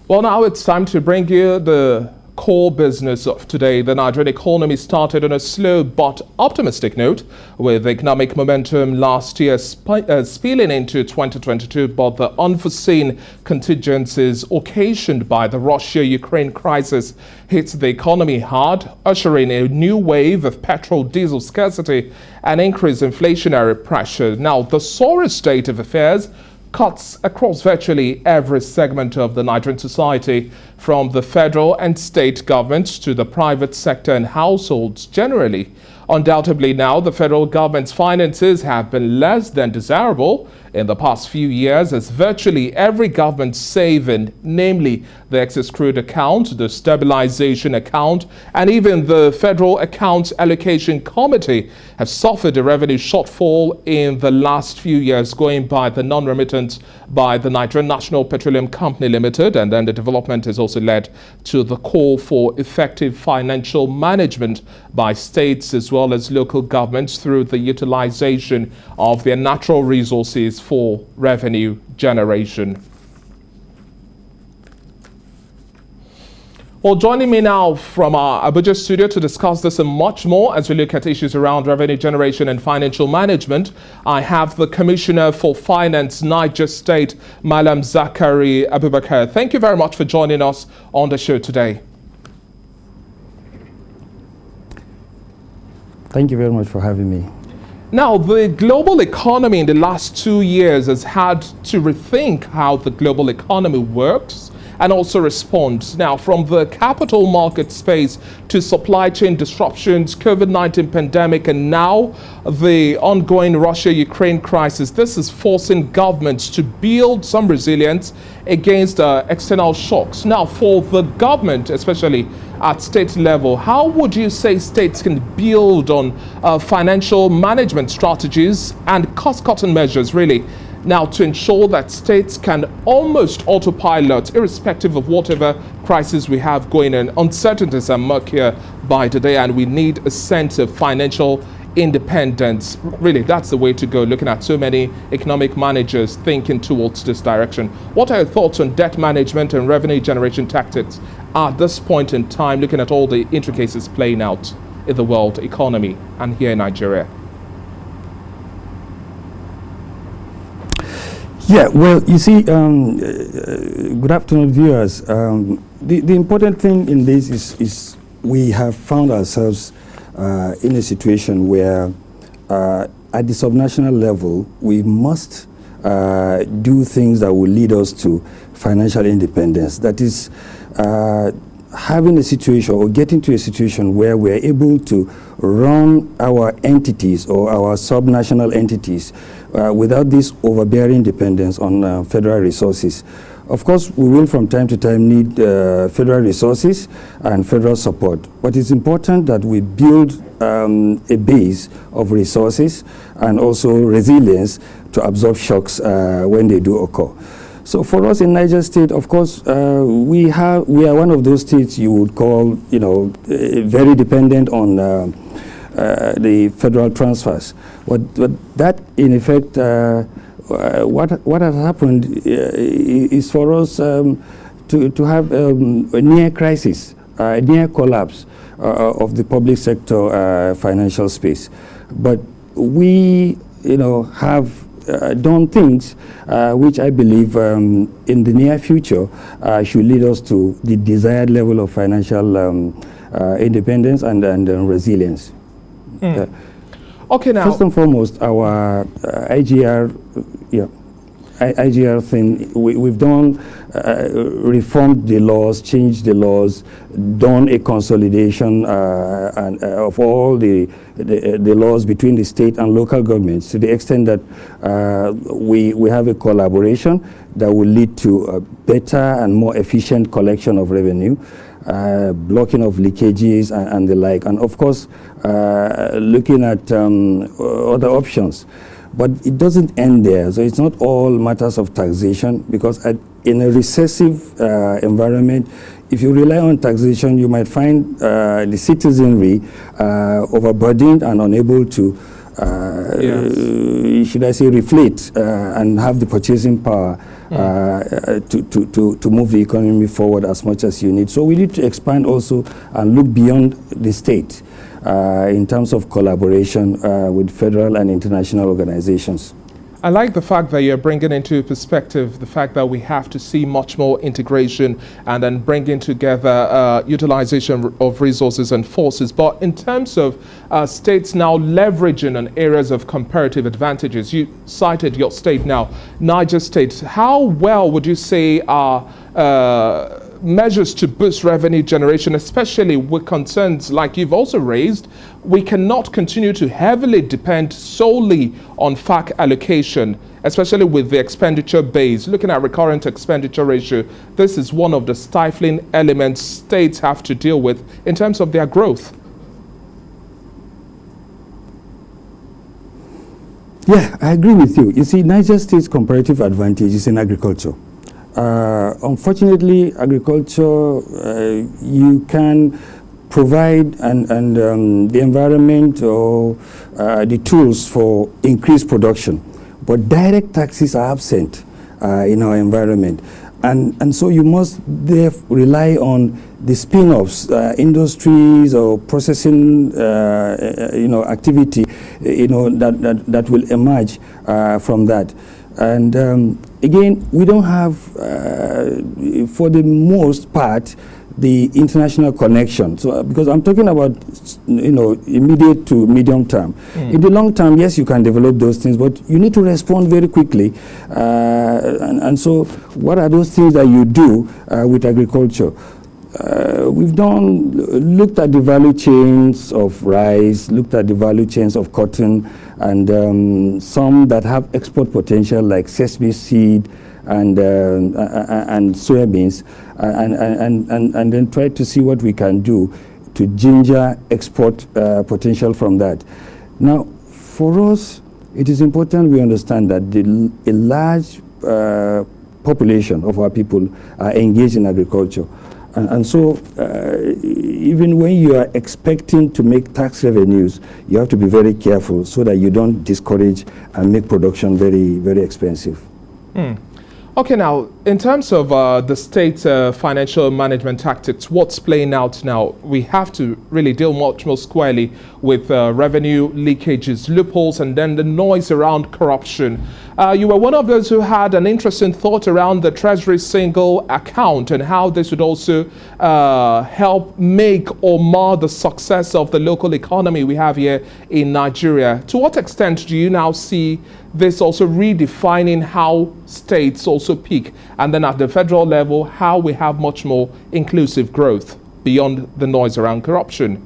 Well, now it's time to bring you the core business of today. The Nigerian economy started on a slow but optimistic note, with economic momentum last year spilling into 2022, but the unforeseen contingencies occasioned by the Russia-Ukraine crisis hit the economy hard, ushering a new wave of petrol diesel scarcity and increased inflationary pressure. Now, the sorry state of affairs cuts across virtually every segment of the Nigerian society, from the federal and state governments to the private sector and households generally. Undoubtedly now, the federal government's finances have been less than desirable in the past few years, as virtually every government saving, namely the excess crude account, the stabilization account, and even the Federal Accounts Allocation Committee have suffered a revenue shortfall in the last few years, going by the non-remittance by the Nigerian National Petroleum Company Limited. And then the development has also led to the call for effective financial management by states as well as local governments through the utilization of their natural resources for revenue generation. Well, joining me now from our Abuja studio to discuss this and much more as we look at issues around revenue generation and financial management, I have the Commissioner for Finance, Niger State, Malam Zakari Abubakar. Thank you very much for joining us on the show today. Thank you very much for having me. Now, the global economy in the last 2 years has had to rethink how the global economy works and also responds. Now, from the capital market space to supply chain disruptions, COVID-19 pandemic, and now the ongoing Russia-Ukraine crisis, this is forcing governments to build some resilience against external shocks. Now, for the government, especially at state level, how would you say states can build on financial management strategies and cost-cutting measures, really, now to ensure that states can almost autopilot, irrespective of whatever crisis we have going on? Uncertainties are murkier by the day, and we need a sense of financial independence. Really, that's the way to go, looking at so many economic managers thinking towards this direction. What are your thoughts on debt management and revenue generation tactics at this point in time, looking at all the intricacies playing out in the world economy and here in Nigeria? Yeah, well, you see, good afternoon, viewers. The important thing in this is we have found ourselves in a situation where at the subnational level, we must do things that will lead us to financial independence. That is, having a situation or getting to a situation where we're able to run our entities or our subnational entities without this overbearing dependence on federal resources. Of course, we will from time to time need federal resources and federal support, but it's important that we build a base of resources and also resilience to absorb shocks when they do occur. So for us in Niger State, of course, we are one of those states you would call, very dependent on the federal transfers. But that, in effect, what has happened is for us to have a near crisis, a near collapse of the public sector financial space. But we, have done things which I believe in the near future should lead us to the desired level of financial independence and resilience. Okay, now first and foremost, our IGR thing, we've done, reformed the laws, changed the laws, done a consolidation of all the laws between the state and local governments, to the extent that we have a collaboration that will lead to a better and more efficient collection of revenue, blocking of leakages and the like, and of course looking at other options. But it doesn't end there. So it's not all matters of taxation, because in a recessive environment, if you rely on taxation, you might find the citizenry overburdened and unable to, should I say, reflate and have the purchasing power to move the economy forward as much as you need. So we need to expand also and look beyond the state in terms of collaboration with federal and international organizations. I like the fact that you're bringing into perspective the fact that we have to see much more integration and then bringing together utilization of resources and forces. But in terms of states now leveraging on areas of comparative advantages, you cited your state now, Niger State. How well would you say are measures to boost revenue generation, especially with concerns like you've also raised? We cannot continue to heavily depend solely on FAC allocation, especially with the expenditure base. Looking at recurrent expenditure ratio, this is one of the stifling elements states have to deal with in terms of their growth. Yeah, I agree with you. You see, Niger State's comparative advantage is in agriculture. Unfortunately, agriculture, you can provide and the environment or the tools for increased production, but direct taxes are absent in our environment. And so you must therefore rely on the spin-offs, industries or processing, activity, that will emerge from that. And again, we don't have, for the most part, the international connection. So, because I'm talking about, immediate to medium term. In the long term, yes, you can develop those things, but you need to respond very quickly. And so, what are those things that you do with agriculture? We've looked at the value chains of rice, looked at the value chains of cotton, and some that have export potential like sesame seed and soybeans, and then try to see what we can do to ginger export potential from that. Now, for us, it is important we understand that a large population of our people are engaged in agriculture. And so, even when you are expecting to make tax revenues, you have to be very careful so that you don't discourage and make production very, very expensive. Okay, now, in terms of the state financial management tactics, what's playing out now? We have to really deal much more squarely with revenue leakages, loopholes, and then the noise around corruption. You were one of those who had an interesting thought around the treasury single account and how this would also help make or mar the success of the local economy we have here in Nigeria. To what extent do you now see this also redefining how states also peak, and then at the federal level, how we have much more inclusive growth beyond the noise around corruption?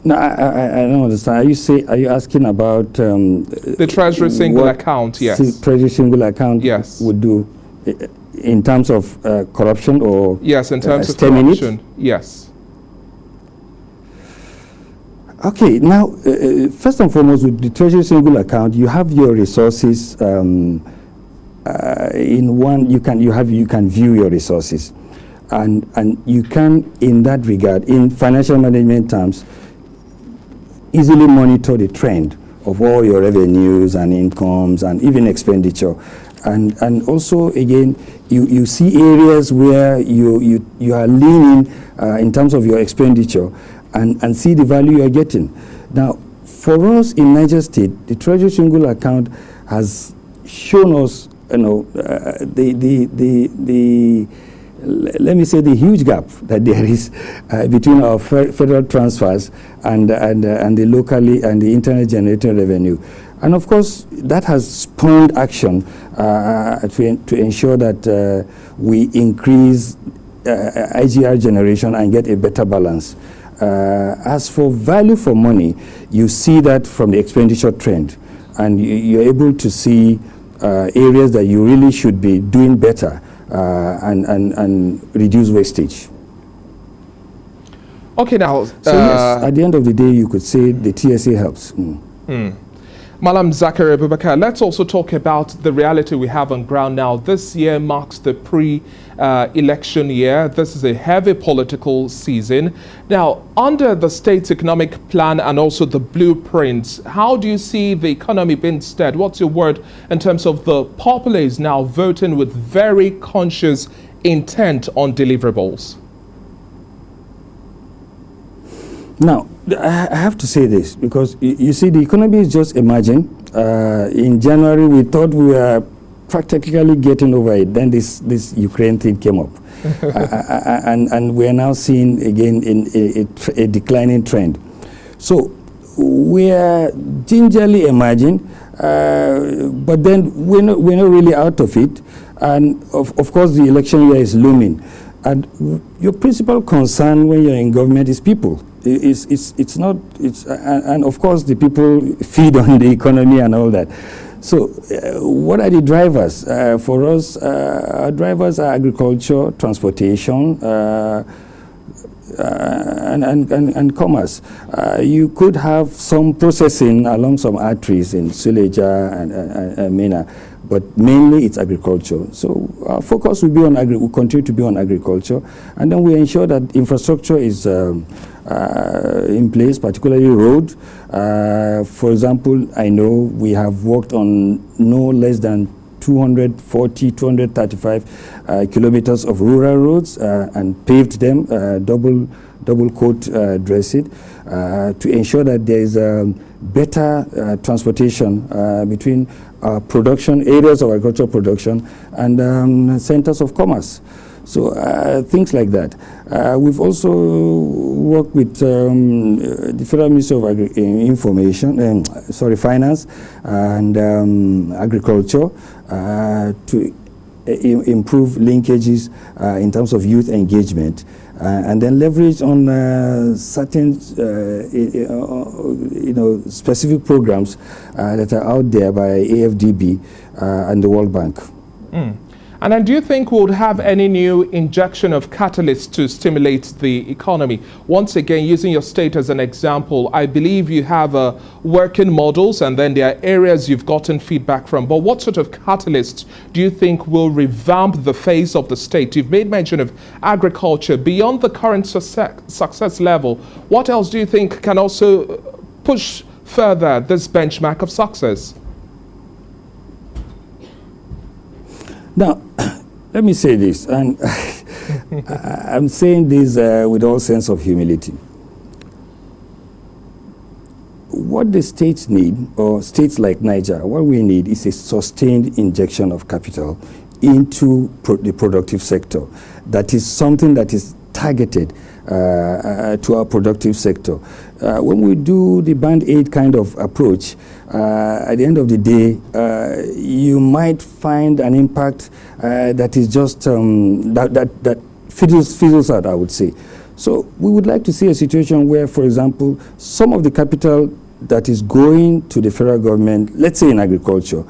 No, I don't understand. Are you asking about the treasury single account? Yes. Treasury single account. Yes. Would do in terms of corruption or yes, in terms of corruption. Yes. Okay, now, first and foremost, with the treasury single account, you have your resources in one. You can view your resources, and you can, in that regard, in financial management terms, easily monitor the trend of all your revenues and incomes and even expenditure, and also again, you see areas where you are leaning in terms of your expenditure. And see the value you're getting. Now, for us in Niger State, the treasury single account has shown us, let me say, the huge gap that there is between our federal transfers and the locally and the internet generated revenue. And of course, that has spawned action to ensure that we increase IGR generation and get a better balance. As for value for money, you see that from the expenditure trend, and you're able to see areas that you really should be doing better and reduce wastage. Okay, now. So yes, at the end of the day, you could say the TSA helps. Malam Zachary Abubakar, let's also talk about the reality we have on ground now. This year marks the pre-election year. This is a heavy political season. Now, under the state's economic plan and also the blueprints, how do you see the economy being steered? What's your word in terms of the populace now voting with very conscious intent on deliverables? Now, I have to say this because you see, the economy is just emerging. In January, we thought we were practically getting over it. Then this Ukraine thing came up, and we are now seeing again in a declining trend. So we are gingerly emerging, but then we're not really out of it. And of course, the election year is looming. And your principal concern when you're in government is people. And of course the people feed on the economy and all that. So what are the drivers? For us, our drivers are agriculture, transportation, and commerce. You could have some processing along some arteries in Suleja and Mena, but mainly it's agriculture. So our focus will be on will continue to be on agriculture, and then we ensure that infrastructure is in place, particularly road. For example, I know we have worked on no less than 235 kilometers of rural roads and paved them, double coat dressed, to ensure that there is better transportation between production areas of agricultural production and centers of commerce. So things like that. We've also worked with the Federal Ministry of Finance and Agriculture to improve linkages in terms of youth engagement, and then leverage on certain, specific programs that are out there by AFDB and the World Bank. And then do you think we would have any new injection of catalyst to stimulate the economy? Once again, using your state as an example, I believe you have working models and then there are areas you've gotten feedback from. But what sort of catalyst do you think will revamp the face of the state? You've made mention of agriculture. Beyond the current success level, what else do you think can also push further this benchmark of success? Now, let me say this, and I'm saying this with all sense of humility. What the states need, or states like Niger, what we need is a sustained injection of capital into the productive sector. That is something that is targeted to our productive sector. When we do the band-aid kind of approach, at the end of the day, you might find an impact that is just that fizzles out, I would say. So we would like to see a situation where, for example, some of the capital that is going to the federal government, let's say in agriculture,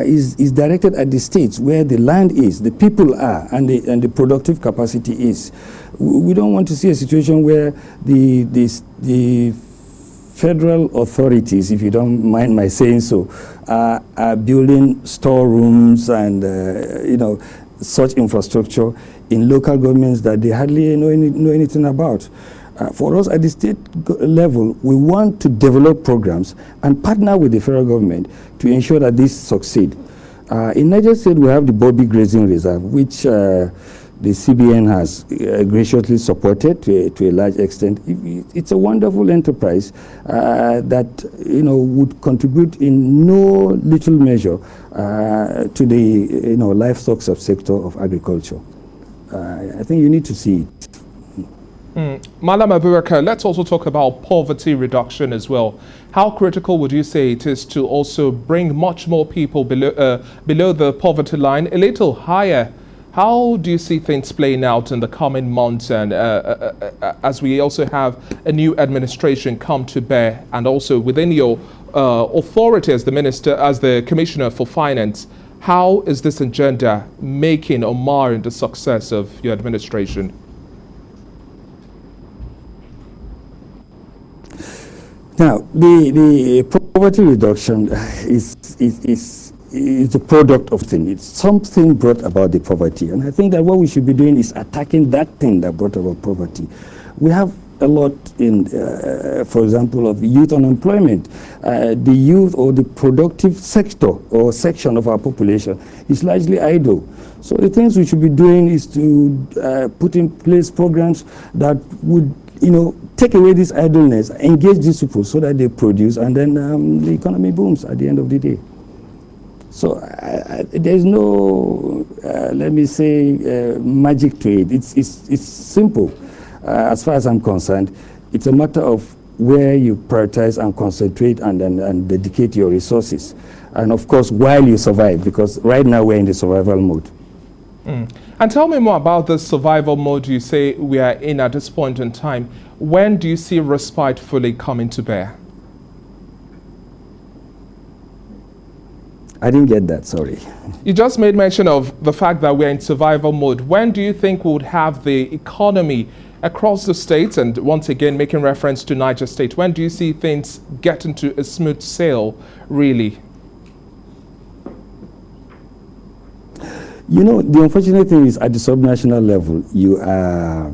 is directed at the states where the land is, the people are, and the productive capacity is. We don't want to see a situation where the federal authorities, if you don't mind my saying so, are building storerooms and such infrastructure in local governments that they hardly know anything about. For us at the state level, we want to develop programs and partner with the federal government to ensure that this succeed. In Niger State, we have the Bobby Grazing Reserve, which the CBN has graciously supported to a large extent. It's a wonderful enterprise that would contribute in no little measure to the livestock subsector of agriculture. I think you need to see it. Malam Abubakar, let's also talk about poverty reduction as well. How critical would you say it is to also bring much more people below the poverty line, a little higher? How do you see things playing out in the coming months, and as we also have a new administration come to bear, and also within your authority as the minister, as the Commissioner for Finance, how is this agenda making or marring the success of your administration? Now, the Poverty reduction is a product of things. It's something brought about the poverty. And I think that what we should be doing is attacking that thing that brought about poverty. We have a lot in, for example, of youth unemployment. The youth or the productive sector or section of our population is largely idle. So the things we should be doing is to put in place programs that would, take away this idleness, engage these people so that they produce, and then the economy booms at the end of the day. So there's no, let me say, magic to it. It's simple. As far as I'm concerned, it's a matter of where you prioritize and concentrate and dedicate your resources. And of course, while you survive, because right now we're in the survival mode. And tell me more about the survival mode you say we are in at this point in time. When do you see respite fully coming to bear? I didn't get that, sorry. You just made mention of the fact that we're in survival mode. When do you think we would have the economy across the states, and once again making reference to Niger State, when do you see things get into a smooth sail, really? The unfortunate thing is at the subnational level, you are,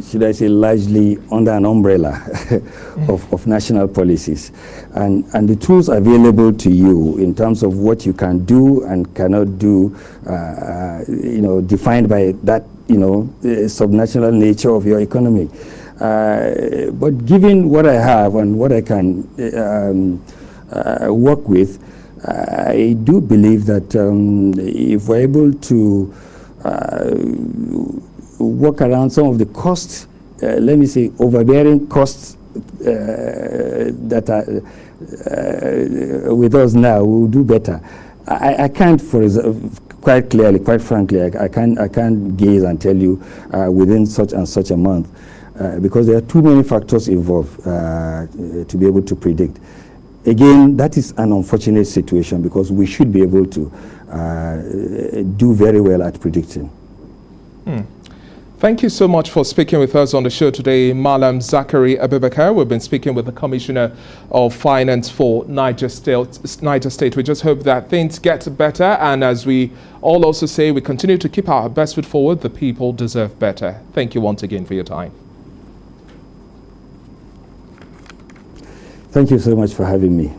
should I say, largely under an umbrella of national policies. And the tools available to you in terms of what you can do and cannot do, defined by that, subnational nature of your economy. But given what I have and what I can work with, I do believe that if we're able to work around some of the costs, let me say, overbearing costs that are with us now, we'll do better. I can't, quite clearly, quite frankly, I can't gaze and tell you within such and such a month, because there are too many factors involved to be able to predict. Again, that is an unfortunate situation because we should be able to do very well at predicting. Thank you so much for speaking with us on the show today, Malam Zachary Abubakar. We've been speaking with the Commissioner of Finance for Niger State. We just hope that things get better, and as we all also say, we continue to keep our best foot forward. The people deserve better. Thank you once again for your time. Thank you so much for having me.